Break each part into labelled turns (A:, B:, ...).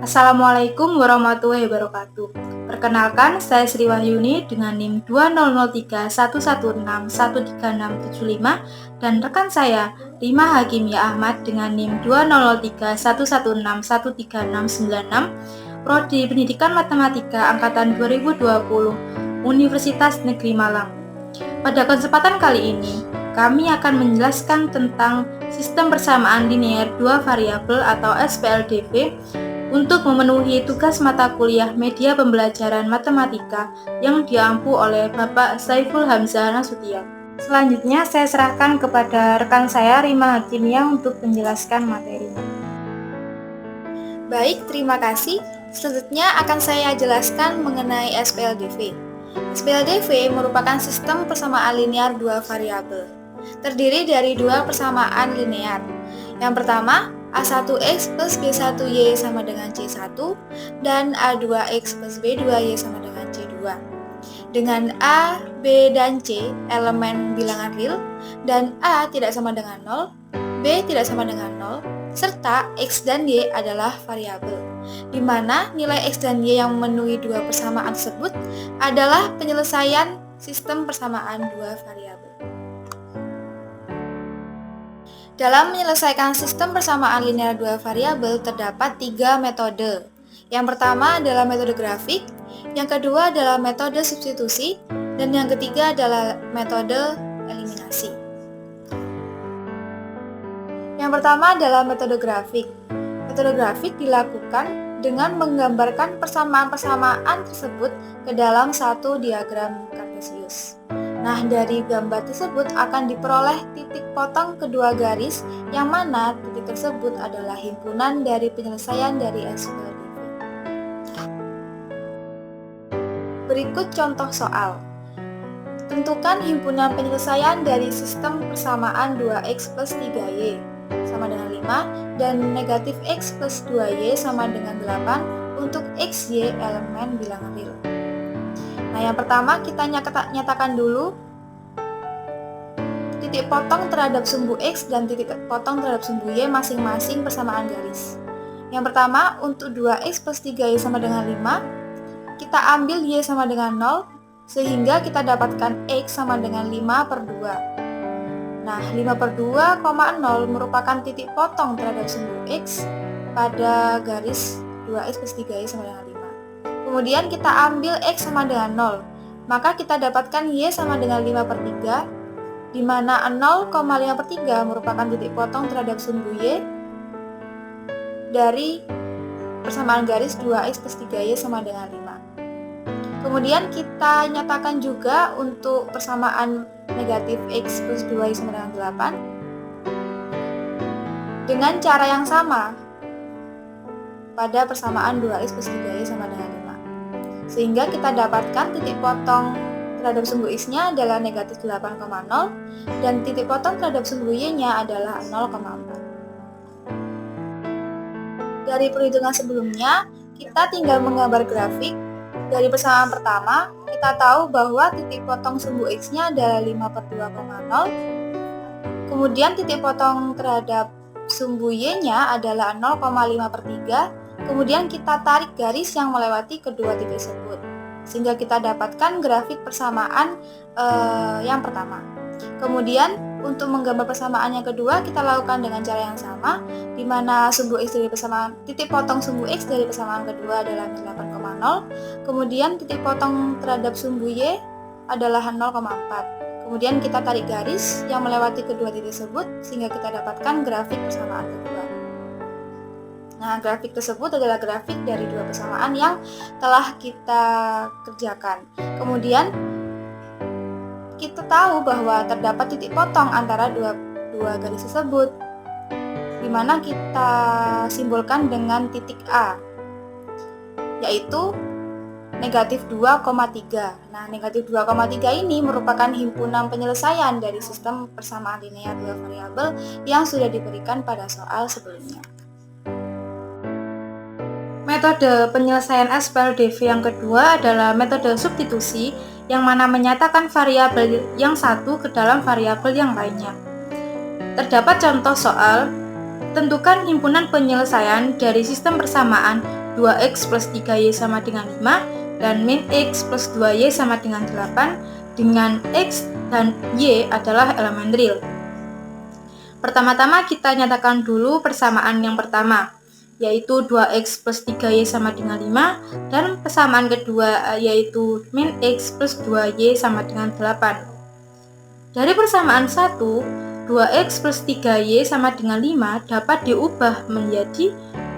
A: Assalamualaikum warahmatullahi wabarakatuh. Perkenalkan, saya Sri Wahyuni dengan NIM 20031161365 dan rekan saya Rima Hakimia Ahmad dengan NIM 20031161366, Prodi Pendidikan Matematika Angkatan 2020, Universitas Negeri Malang. Pada kesempatan kali ini, kami akan menjelaskan tentang sistem persamaan linear dua variabel atau SPLDV untuk memenuhi tugas mata kuliah media pembelajaran matematika yang diampu oleh Bapak Saiful Hamzah Nasution. Selanjutnya saya serahkan kepada rekan saya Rima Hakimia untuk menjelaskan materinya.
B: Baik, terima kasih. Selanjutnya akan saya jelaskan mengenai SPLDV. SPLDV merupakan sistem persamaan linear dua variabel. Terdiri dari dua persamaan linear. Yang pertama, A1X plus B1Y sama dengan C1 dan A2X plus B2Y sama dengan C2. Dengan A, B, dan C elemen bilangan real dan A tidak sama dengan 0, B tidak sama dengan 0, serta X dan Y adalah variabel, di mana nilai X dan Y yang memenuhi dua persamaan tersebut adalah penyelesaian sistem persamaan dua variabel. Dalam menyelesaikan sistem persamaan linear dua variabel terdapat tiga metode. Yang pertama adalah metode grafik, yang kedua adalah metode substitusi, dan yang ketiga adalah metode eliminasi. Yang pertama adalah metode grafik. Metode grafik dilakukan dengan menggambarkan persamaan-persamaan tersebut ke dalam satu diagram kartesius. Nah, dari gambar tersebut akan diperoleh titik potong kedua garis, yang mana titik tersebut adalah himpunan dari penyelesaian dari SPLDV. Berikut contoh soal. Tentukan himpunan penyelesaian dari sistem persamaan 2x plus 3y sama dengan 5 dan negatif x plus 2y sama dengan 8 untuk x, y elemen bilangan real. Nah, yang pertama kita nyatakan dulu titik potong terhadap sumbu X dan titik potong terhadap sumbu Y masing-masing persamaan garis. Yang pertama, untuk 2X plus 3Y sama dengan 5, kita ambil Y sama dengan 0, sehingga kita dapatkan X sama dengan 5 per 2. Nah, 5 per 2, 0 merupakan titik potong terhadap sumbu X pada garis 2X plus 3Y sama dengan 5. Kemudian kita ambil X sama dengan 0, maka kita dapatkan Y sama dengan 5 per 3, di mana 0,5 per 3 merupakan titik potong terhadap sumbu Y dari persamaan garis 2X plus 3Y sama dengan 5. Kemudian kita nyatakan juga untuk persamaan negatif X plus 2Y sama dengan 8 dengan cara yang sama pada persamaan 2X plus 3Y sama dengan 5. Sehingga kita dapatkan titik potong terhadap sumbu X-nya adalah negatif 8,0 dan titik potong terhadap sumbu Y-nya adalah 0,4. Dari perhitungan sebelumnya, kita tinggal menggambar grafik. Dari persamaan pertama, kita tahu bahwa titik potong sumbu X-nya adalah 5 per 2,0. Kemudian titik potong terhadap sumbu Y-nya adalah 0,5 per 3. Kemudian kita tarik garis yang melewati kedua titik tersebut, sehingga kita dapatkan grafik persamaan yang pertama. Kemudian untuk menggambar persamaan yang kedua kita lakukan dengan cara yang sama, di mana sumbu X dari persamaan titik potong sumbu X dari persamaan kedua adalah 8,0. Kemudian titik potong terhadap sumbu Y adalah 0,4. Kemudian kita tarik garis yang melewati kedua titik tersebut sehingga kita dapatkan grafik persamaan kedua. Nah, grafik tersebut adalah grafik dari dua persamaan yang telah kita kerjakan. Kemudian kita tahu bahwa terdapat titik potong antara dua garis tersebut, di mana kita simbolkan dengan titik A, yaitu negatif 2,3. Nah, negatif 2,3 ini merupakan himpunan penyelesaian dari sistem persamaan linear dua variabel yang sudah diberikan pada soal sebelumnya.
A: Metode penyelesaian SPLDV yang kedua adalah metode substitusi, yang mana menyatakan variabel yang satu ke dalam variabel yang lainnya. Terdapat contoh soal, tentukan himpunan penyelesaian dari sistem persamaan 2x plus 3y sama dengan 5, dan min x plus 2y sama dengan 8, dengan x dan y adalah elemen real. Pertama-tama kita nyatakan dulu persamaan yang pertama, yaitu 2x plus 3y sama dengan 5, dan persamaan kedua yaitu min x plus 2y sama dengan 8. Dari persamaan 1, 2x plus 3y sama dengan 5 dapat diubah menjadi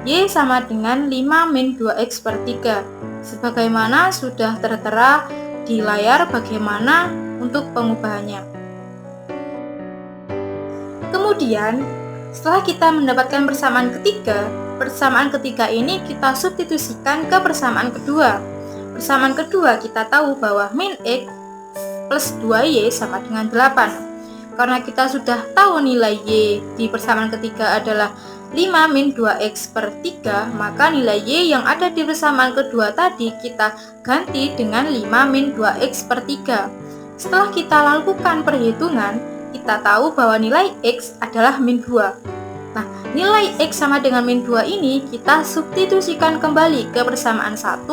A: y sama dengan 5 min 2x per 3, sebagaimana sudah tertera di layar bagaimana untuk pengubahannya. Kemudian, setelah kita mendapatkan persamaan ketiga ini kita substitusikan ke persamaan kedua. Persamaan kedua kita tahu bahwa min x plus 2y sama dengan 8. Karena kita sudah tahu nilai y di persamaan ketiga adalah 5 min 2x per 3, maka nilai y yang ada di persamaan kedua tadi kita ganti dengan 5 min 2x per 3. Setelah kita lakukan perhitungan, kita tahu bahwa nilai x adalah min 2. Nah, nilai x sama dengan min 2 ini kita substitusikan kembali ke persamaan 1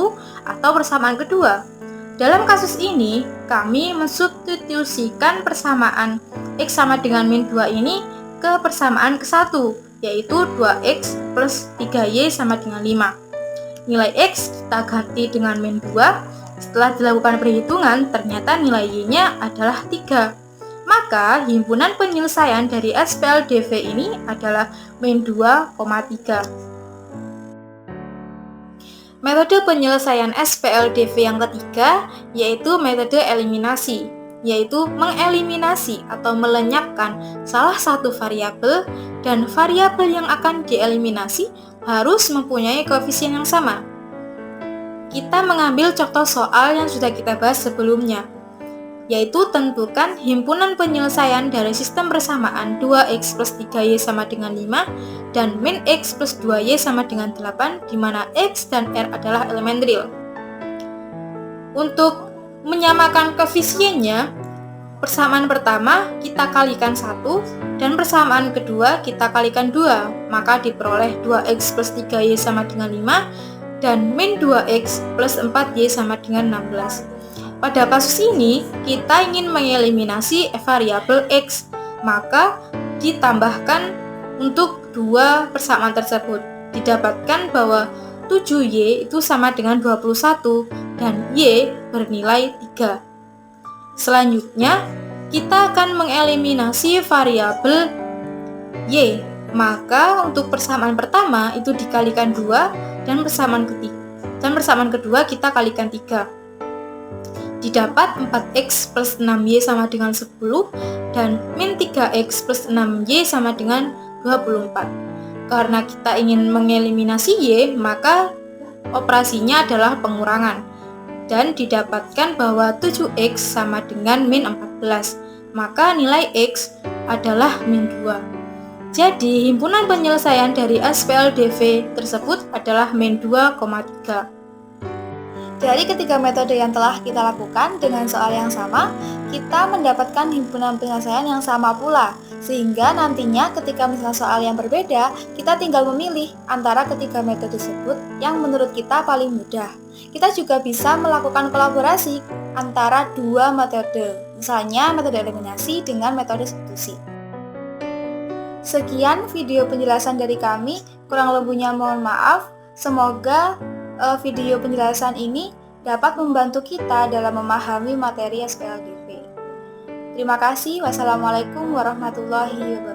A: atau persamaan kedua. Dalam kasus ini, kami mensubstitusikan persamaan x sama dengan min 2 ini ke persamaan ke-1, yaitu 2x plus 3y sama dengan 5. Nilai x kita ganti dengan min 2. Setelah dilakukan perhitungan, ternyata nilai y-nya adalah 3. Maka, himpunan penyelesaian dari SPLDV ini adalah min 2,3. Metode penyelesaian SPLDV yang ketiga yaitu metode eliminasi, yaitu mengeliminasi atau melenyapkan salah satu variabel, dan variabel yang akan dieliminasi harus mempunyai koefisien yang sama. Kita mengambil contoh soal yang sudah kita bahas sebelumnya, yaitu tentukan himpunan penyelesaian dari sistem persamaan 2x plus 3y sama dengan 5 dan min x plus 2y sama dengan 8, di mana x dan r adalah elemen real. Untuk menyamakan koefisiennya, persamaan pertama kita kalikan 1 dan persamaan kedua kita kalikan 2, maka diperoleh 2x plus 3y sama dengan 5 dan min 2x plus 4y sama dengan 16. Pada kasus ini, kita ingin mengeliminasi variabel x, maka ditambahkan untuk dua persamaan tersebut. Didapatkan bahwa 7y itu sama dengan 21 dan y bernilai 3. Selanjutnya, kita akan mengeliminasi variabel y, maka untuk persamaan pertama itu dikalikan 2 dan persamaan kedua kita kalikan 3. Didapat 4x plus 6y sama dengan 10 dan min 3x plus 6y sama dengan 24. Karena kita ingin mengeliminasi y, maka operasinya adalah pengurangan. Dan didapatkan bahwa 7x sama dengan min 14, maka nilai x adalah min 2. Jadi, himpunan penyelesaian dari SPLDV tersebut adalah min 2,3.
B: Dari ketiga metode yang telah kita lakukan dengan soal yang sama, kita mendapatkan himpunan penyelesaian yang sama pula. Sehingga nantinya ketika misalnya soal yang berbeda, kita tinggal memilih antara ketiga metode tersebut yang menurut kita paling mudah. Kita juga bisa melakukan kolaborasi antara dua metode, misalnya metode eliminasi dengan metode substitusi. Sekian video penjelasan dari kami, kurang lebihnya mohon maaf. Semoga video penjelasan ini dapat membantu kita dalam memahami materi SPLDV. Terima kasih. Wassalamualaikum warahmatullahi wabarakatuh.